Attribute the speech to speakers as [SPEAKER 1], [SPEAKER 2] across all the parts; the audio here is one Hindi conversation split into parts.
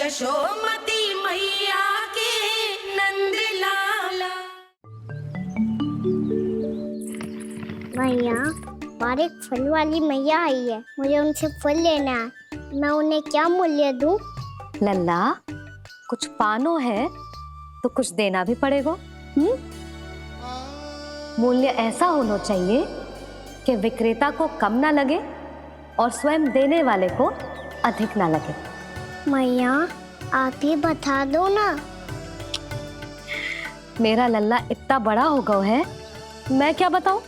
[SPEAKER 1] यशोमती मैया के नंद लाला।
[SPEAKER 2] मैया, और एक फल वाली मैया आई है, मुझे उनसे फल लेना है। मैं उन्हें क्या मूल्य दूं?
[SPEAKER 3] लल्ला, कुछ पानो है तो कुछ देना भी पड़ेगा। मूल्य ऐसा होना चाहिए कि विक्रेता को कम ना लगे और स्वयं देने वाले को अधिक ना लगे।
[SPEAKER 2] मैया, आप ही बता दो ना।
[SPEAKER 3] मेरा लल्ला इतना बड़ा हो गया है, मैं क्या बताऊं?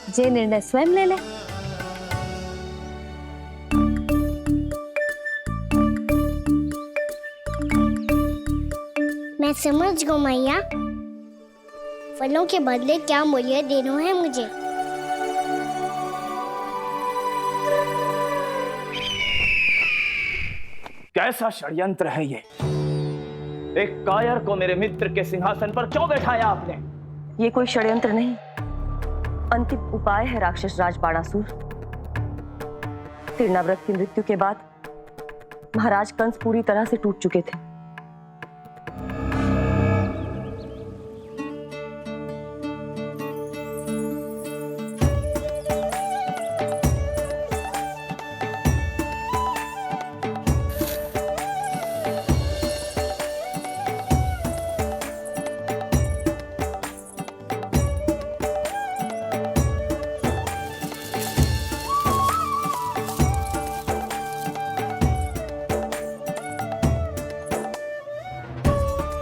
[SPEAKER 3] जे निर्णय स्वयं ले ले।
[SPEAKER 2] मैं समझ गई मैया, फलों के बदले क्या मूल्य देना है मुझे।
[SPEAKER 4] कैसा षड्यंत्र है ये? एक कायर को मेरे मित्र के सिंहासन पर क्यों बैठाया आपने?
[SPEAKER 5] ये कोई षड्यंत्र नहीं, अंतिम उपाय है राक्षस राज बाणासुर। तीर्णाव्रत की मृत्यु के बाद महाराज कंस पूरी तरह से टूट चुके थे।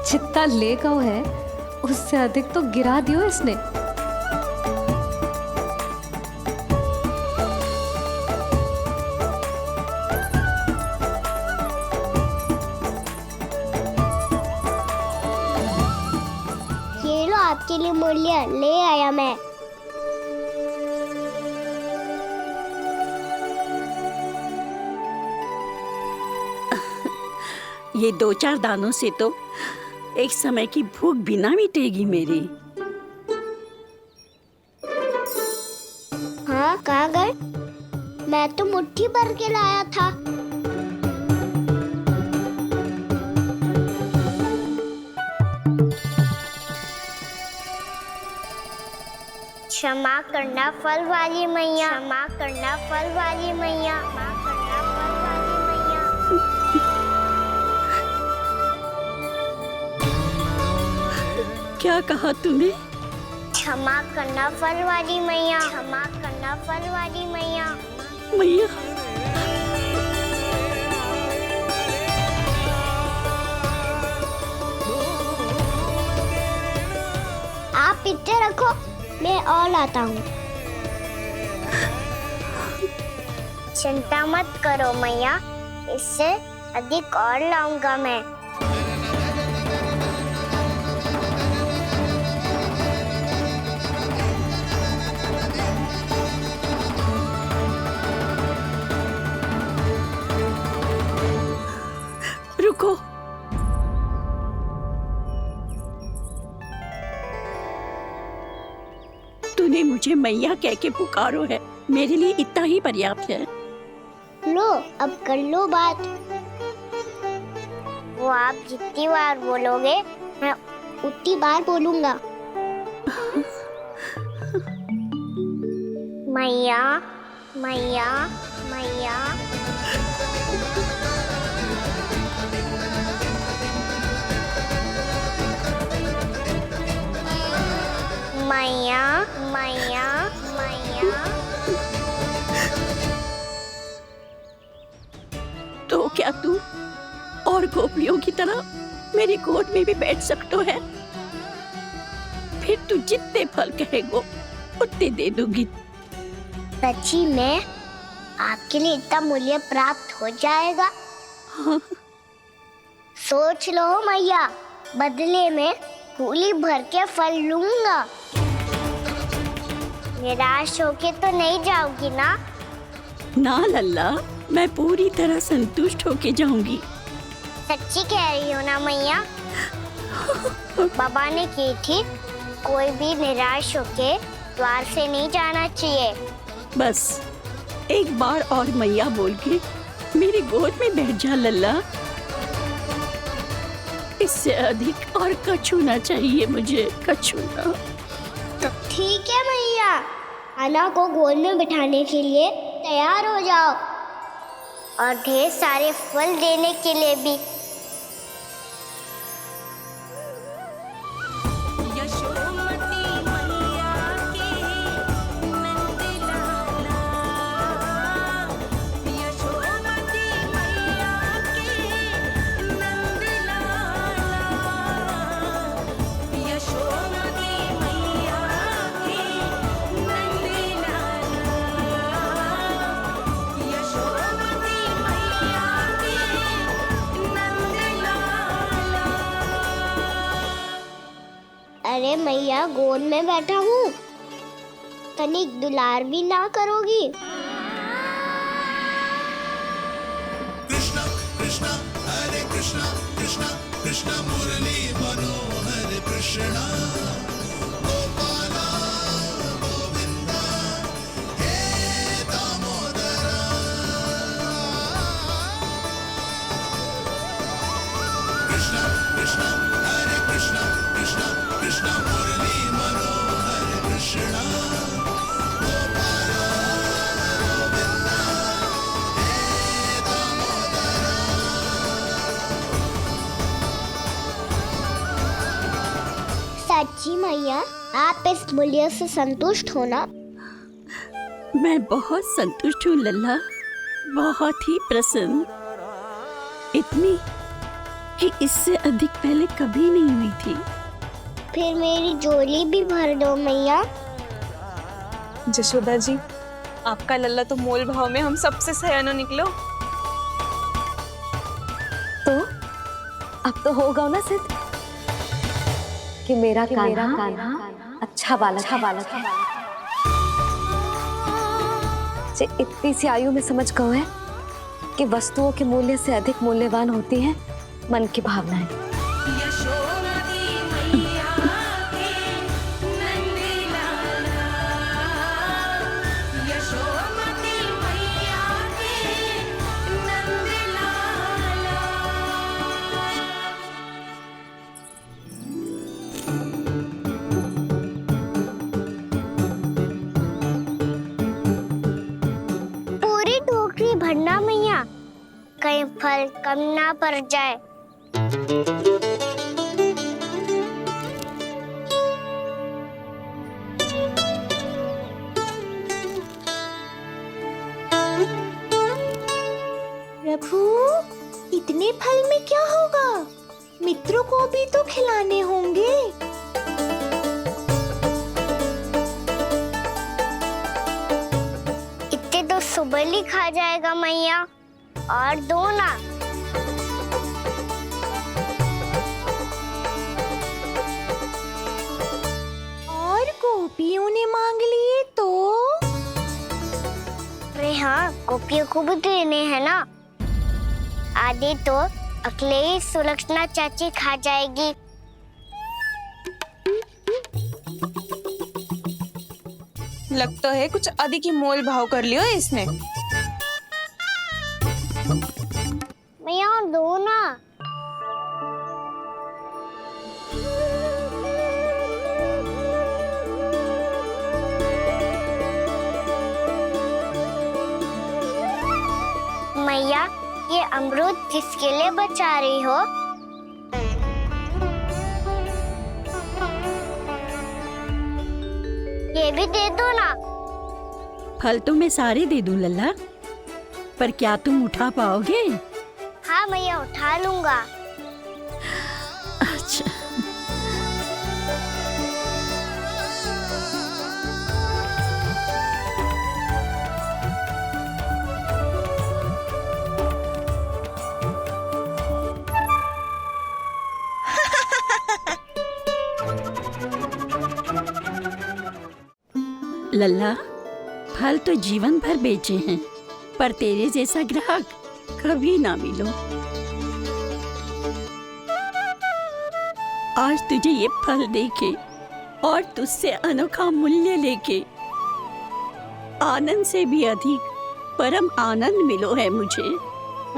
[SPEAKER 3] जितना ले गया है उससे अधिक तो गिरा दियो इसने।
[SPEAKER 2] ये लो आपके लिए मूल्य, ले आया मैं।
[SPEAKER 6] ये 2-4 दानों से तो एक समय की भूख भी ना मिटेगी मेरी।
[SPEAKER 2] हाँ, कहाँ गए? मैं तो मुट्ठी भर के लाया था। क्षमा करना फल वाली मैया, क्षमा करना फल वाली मैया, क्षमा करना फल वाली मैया।
[SPEAKER 6] क्या कहा तूने?
[SPEAKER 2] क्षमा करना फल वाली मैया, क्षमा करना फल वाली मैया।
[SPEAKER 6] मैया,
[SPEAKER 2] आप इतने रखो, मैं और लाता हूँ। चिंता मत करो मैया, इससे अधिक और लाऊंगा मैं।
[SPEAKER 6] रुको। तूने मुझे मैया कह के पुकारो है, मेरे लिए इतना ही पर्याप्त है।
[SPEAKER 2] लो, अब कर लो बात। वो आप जितनी बार बोलोगे, मैं उतनी बार बोलूंगा। मैया, मैया, मैया। मैया, मैया, मैया।
[SPEAKER 6] तो क्या तू और गोपियों की तरह मेरी गोद में भी बैठ सकते है? फिर तू जितने फल कहेगो उतने दे दूंगी।
[SPEAKER 2] सच्ची में आपके लिए इतना मूल्य प्राप्त हो जाएगा?
[SPEAKER 6] हाँ।
[SPEAKER 2] सोच लो मैया, बदले में झोली भर के फल लूंगा। निराश होके तो नहीं जाओगी ना?
[SPEAKER 6] ना लल्ला, मैं पूरी तरह संतुष्ट होके जाऊंगी।
[SPEAKER 2] सच्ची कह रही हो ना मैया? बाबा ने की थी, कोई भी निराश होके द्वार से नहीं जाना चाहिए।
[SPEAKER 6] बस एक बार और मैया बोल के मेरी गोद में बैठ जा लल्ला। इससे अधिक और कछु ना चाहिए मुझे, कछु ना।
[SPEAKER 2] तो ठीक है मैया, अन्ना को गोद में बिठाने के लिए तैयार हो जाओ और ढेर सारे फल देने के लिए भी।
[SPEAKER 1] यशोमती मैया के नंद लाला, यशोमती मैया के नंद लाला, यशोमती मैया के नंद लाला, यशोमती मैया के नंद लाला।
[SPEAKER 2] अरे मैया, गोद में बैठा हूँ, तनिक दुलार भी ना करोगी? सच्ची मैया, आप इस मूल्य से संतुष्ट हो ना?
[SPEAKER 6] मैं बहुत संतुष्ट हूँ लल्ला, बहुत ही प्रसन्न। इतनी कि इससे अधिक पहले कभी नहीं हुई थी।
[SPEAKER 2] फिर मेरी झोली भी भर दो मैया।
[SPEAKER 7] जशोदा जी, आपका लल्ला तो मोल भाव में हम सबसे सयाना निकलो।
[SPEAKER 3] तो अब तो होगा ना सिद्ध कि मेरा कान्हा अच्छा बालक है। जे इतनी सी आयु में समझ गए है कि वस्तुओं के मूल्य से अधिक मूल्यवान होती है मन की भावनाएं।
[SPEAKER 1] यशोमती मैया के नंद लाला, यशोमती मैया के नंद लाला।
[SPEAKER 2] पूरी टोकरी भरना मैया, कहीं फल कम ना पड़ जाए।
[SPEAKER 8] प्रभु, इतने फल में क्या होगा? मित्रों को भी तो खिलाने होंगे।
[SPEAKER 2] इतने तो सुबह ही खा जाएगा मैया, और दो ना।
[SPEAKER 8] और गोपियों ने मांग लिए तो?
[SPEAKER 2] अरे हाँ, गोपियों को भी देने हैं ना। आधे तो अकेले ही सुलक्षणा चाची खा जाएगी।
[SPEAKER 7] लगता है कुछ अधिक ही मोल भाव कर लियो इसने।
[SPEAKER 2] मैया, और दो ना। मैया, ये अमरूद किसके लिए बचा रही हो? ये भी दे दो ना।
[SPEAKER 6] फल तो मैं सारे दे दूं लल्ला, पर क्या तुम उठा पाओगे?
[SPEAKER 2] हाँ मैया, उठा लूंगा।
[SPEAKER 6] अच्छा। लल्ला, फल तो जीवन भर बेचे हैं, पर तेरे जैसा ग्राहक कभी ना मिलो। आज तुझे ये फल देके और तुझसे अनोखा मूल्य लेके आनंद से भी अधिक परम आनंद मिलो है मुझे।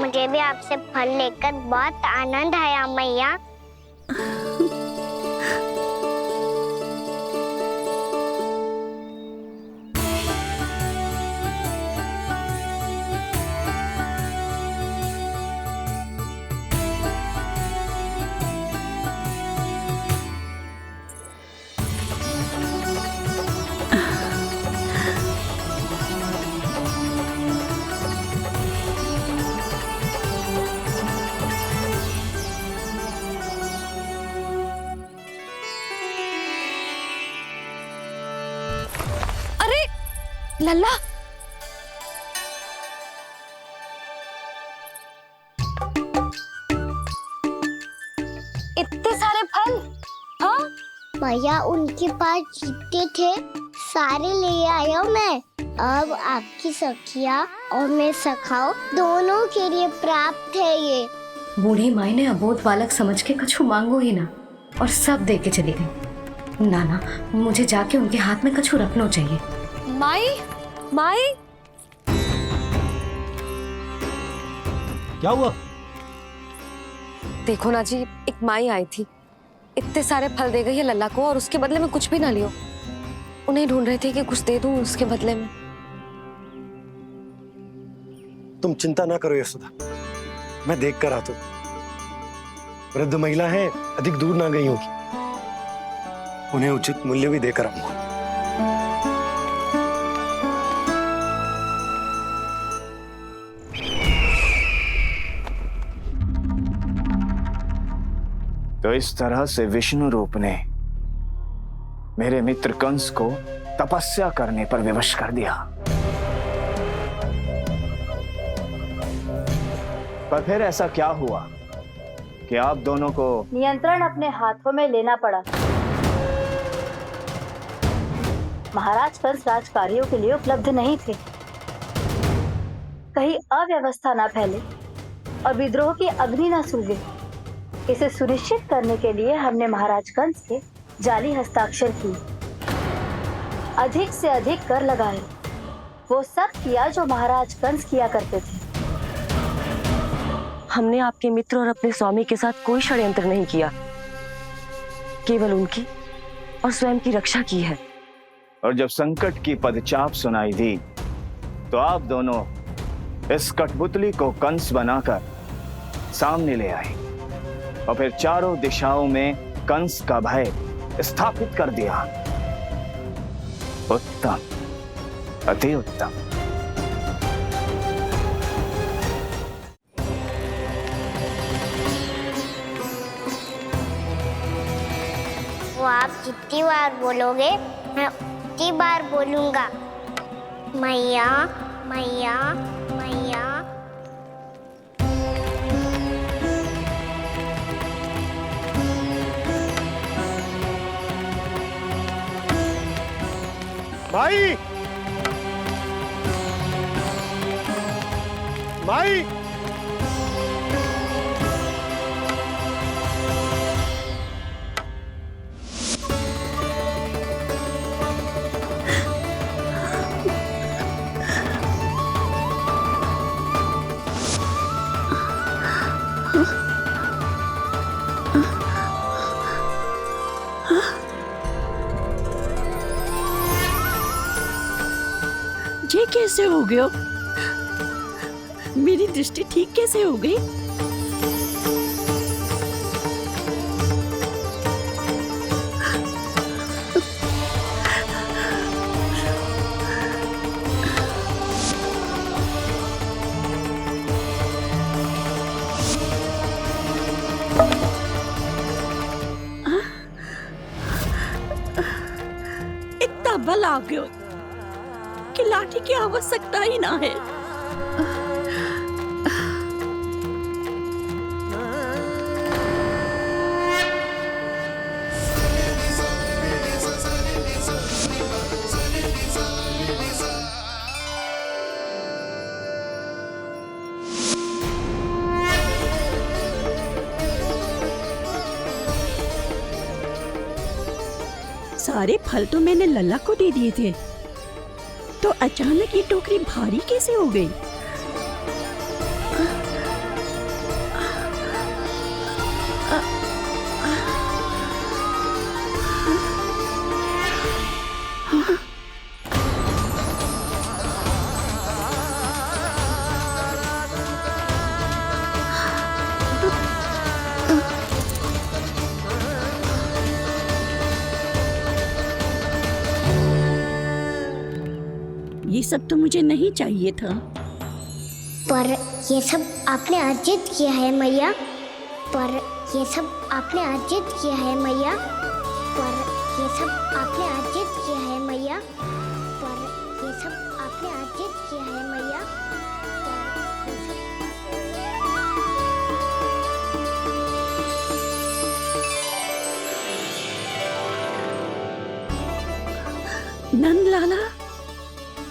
[SPEAKER 2] मुझे भी आपसे फल लेकर बहुत आनंद आया मैया।
[SPEAKER 3] अरे लल्ला, इतने सारे फल। हाँ
[SPEAKER 2] भैया उनके पास जितने थे सारे ले आया मैं। अब आपकी सखिया और मैं सखाओ दोनों के लिए प्राप्त है ये।
[SPEAKER 3] बूढ़ी माई ने अबोध बालक समझ के कछु मांगो ही ना और सब दे के चली गई। नाना, मुझे जाके उनके हाथ में कछु रखना चाहिए। माई, माई,
[SPEAKER 9] क्या हुआ?
[SPEAKER 3] देखो ना जी, एक माई आई थी, इतने सारे फल दे गई है लल्ला को और उसके बदले में कुछ भी ना लियो। उन्हें ढूंढ रहे थे कि कुछ दे दूं उसके बदले में।
[SPEAKER 9] तुम चिंता ना करो यशोदा, मैं देख कर आता हूं। वृद्ध महिला है, अधिक दूर ना गई होगी, उन्हें उचित मूल्य भी देकर आऊंगा।
[SPEAKER 4] तो इस तरह से विष्णु रूप ने मेरे मित्र कंस को तपस्या करने पर विवश कर दिया। पर फिर ऐसा क्या हुआ कि आप दोनों को
[SPEAKER 10] नियंत्रण अपने हाथों में लेना पड़ा। महाराज कंस राजकार्यों के लिए उपलब्ध नहीं थे। कहीं अव्यवस्था ना फैले और विद्रोह की अग्नि न सूझे, इसे सुनिश्चित करने के लिए हमने महाराज कंस के जाली हस्ताक्षर किए, अधिक से अधिक कर लगाए। वो सब किया जो महाराज कंस किया करते थे।
[SPEAKER 5] हमने आपके मित्र और अपने स्वामी के साथ कोई षड्यंत्र नहीं किया, केवल उनकी और स्वयं की रक्षा की है।
[SPEAKER 4] और जब संकट की पदचाप सुनाई दी तो आप दोनों इस कठपुतली को कंस बनाकर सामने ले आए और फिर चारों दिशाओं में कंस का भय स्थापित कर दिया। उत्तम, अति उत्तम।
[SPEAKER 2] वो आप जितनी बार बोलोगे मैं उतनी बार बोलूंगा। मैया मैया मैया।
[SPEAKER 9] माई, माई,
[SPEAKER 6] ये कैसे हो गया? मेरी दृष्टि ठीक कैसे हो गई? इतना बल आ गया कि लाठी की आवश्यकता ही ना है। सारे फल तो मैंने लल्ला को दे दिए थे, तो अचानक ये टोकरी भारी कैसे हो गई? ये सब तो मुझे नहीं चाहिए था।
[SPEAKER 2] पर ये सब आपने अर्जित किया है मैया। पर ये सब आपने अर्जित किया है मैया। पर ये सब आपने अर्जित किया है मैया। पर ये सब आपने अर्जित किया है मैया। पर ये सब
[SPEAKER 6] नंद लाला,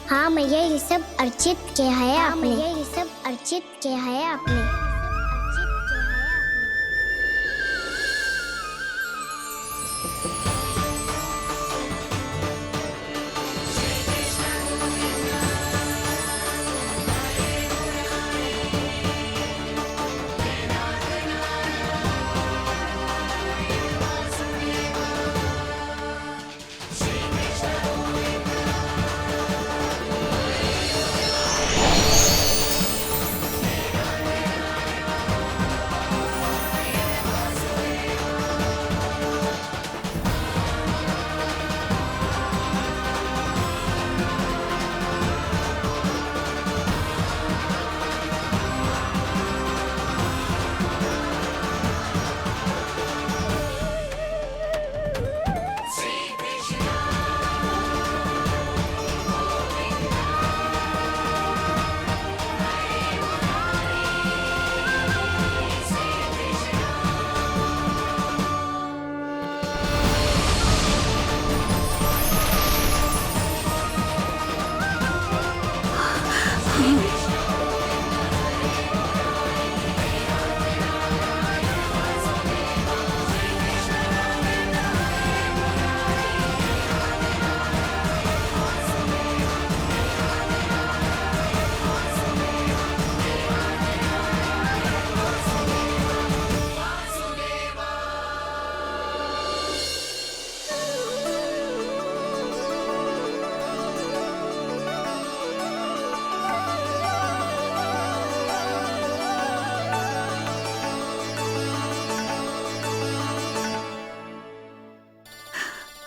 [SPEAKER 2] हाँ मैया, ये सब अर्जित किया है आपने। मैया, ये सब अर्जित किया है आपने।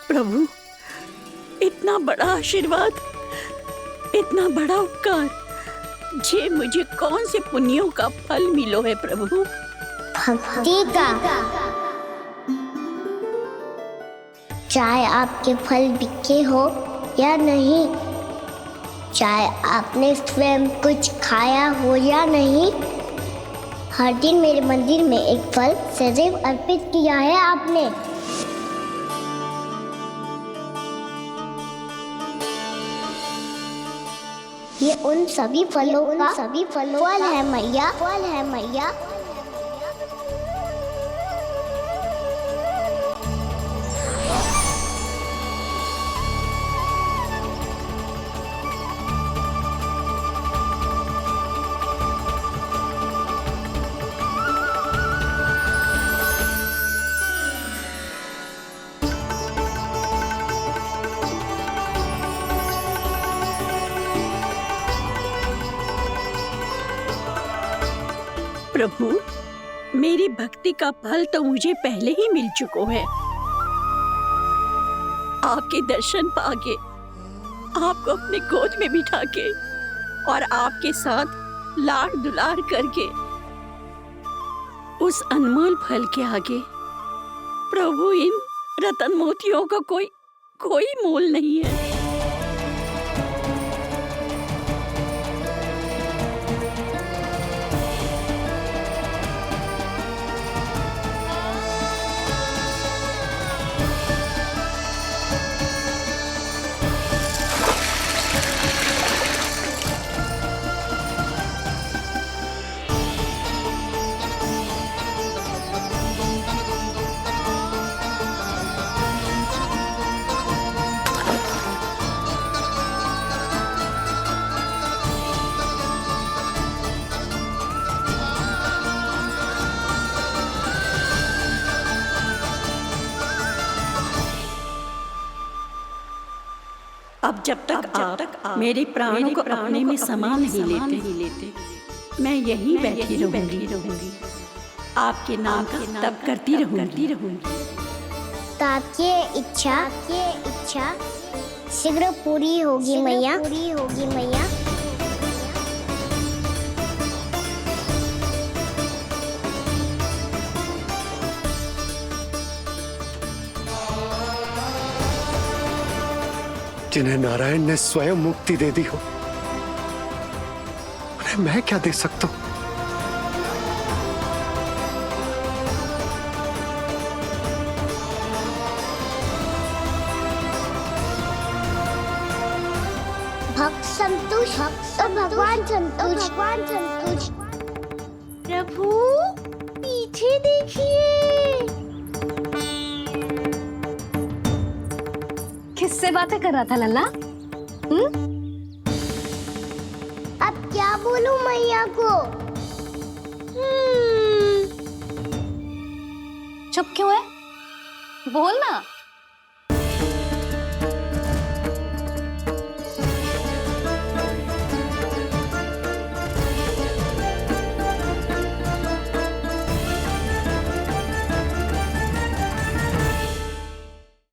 [SPEAKER 6] प्रभु, इतना बड़ा आशीर्वाद, इतना बड़ा उपकार, जे मुझे कौन से पुण्यों का फल मिलो है प्रभु?
[SPEAKER 2] भक्ति का। चाहे आपके फल बिके हो या नहीं, चाहे आपने स्वयं कुछ खाया हो या नहीं, हर दिन मेरे मंदिर में एक फल सदैव अर्पित किया है आपने। ये उन सभी फलों का फल है मैया। फल है मैया।
[SPEAKER 6] प्रभु, मेरी भक्ति का फल तो मुझे पहले ही मिल चुका है। आपके दर्शन पाके, आपको अपने गोद में बिठा के और आपके साथ लाड दुलार करके, उस अनमोल फल के आगे प्रभु इन रतन मोतियों का कोई मोल नहीं है। अब जब तक आप मेरे प्राणों को अपने में समा नहीं लेते, मैं यहीं बैठी रहूंगी, आपके नाम का तप करती रहूंगी।
[SPEAKER 2] ताकि इच्छा शीघ्र पूरी होगी मैया, पूरी होगी मैया।
[SPEAKER 9] जिन्हें नारायण ने स्वयं मुक्ति दे दी हो, उन्हें मैं क्या दे सकता हूं?
[SPEAKER 2] भक्त संतोष, तो भगवान संतोष, भगवान संतोष।
[SPEAKER 8] प्रभु पीछे देखिए।
[SPEAKER 3] किससे बातें कर रहा था लल्ला?
[SPEAKER 2] अब क्या बोलूं मैया को?
[SPEAKER 3] चुप क्यों है? बोल ना।